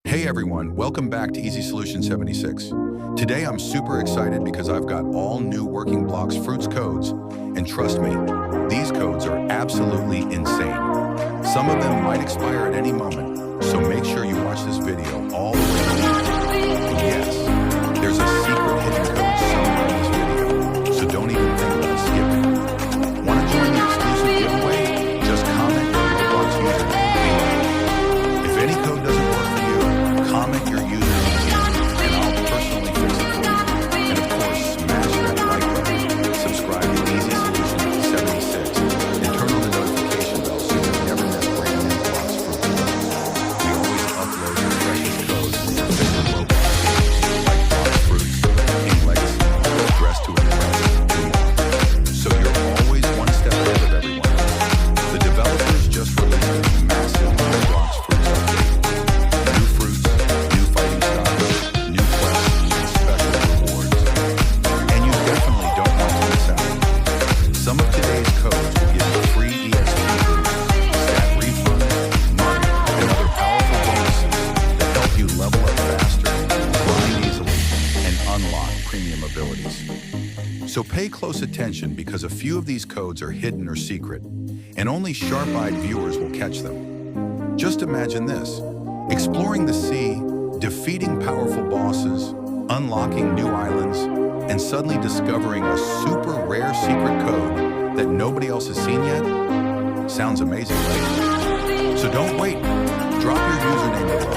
Hey everyone, welcome back to Easy Solution 76. Today I'm super excited because I've got all new working Blox Fruits codes, and trust me, these codes are absolutely insane. Some of them might expire at any moment, so make sure you watch this video all the way to the end. And yes, there's a secret hidden code somewhere in this video, so don't even think about skipping. Want to join the exclusive giveaway? Just comment your Roblox username below. If any code doesn't work for you, comment your username and I'll personally fix it for you. And of course, smash that like button, subscribe to Easy Solution 76, and turn on the notification bell so you never miss brand new Blox Fruits. We always upload your freshest codes from your favorite Roblox games, like Blox Fruits, King Legacy, Dress to Impress, and more. So you're always one step ahead of everyone else. The developers just released a massive new Blox Fruits update. New fruits, new fighting styles, new quests, and special rewards. And you definitely don't want to miss out. Some of today's codes will give you free EXP Boost, stat refunds, money, and other powerful bonuses that help you level up faster, grind easily, and unlock premium abilities. So pay close attention because a few of these codes are hidden or secret, and only sharp-eyed viewers will catch them. Just imagine this: exploring the sea, defeating powerful bosses, unlocking new islands, and suddenly discovering a super rare secret code that nobody else has seen yet? Sounds amazing, right? So don't wait. Drop your username below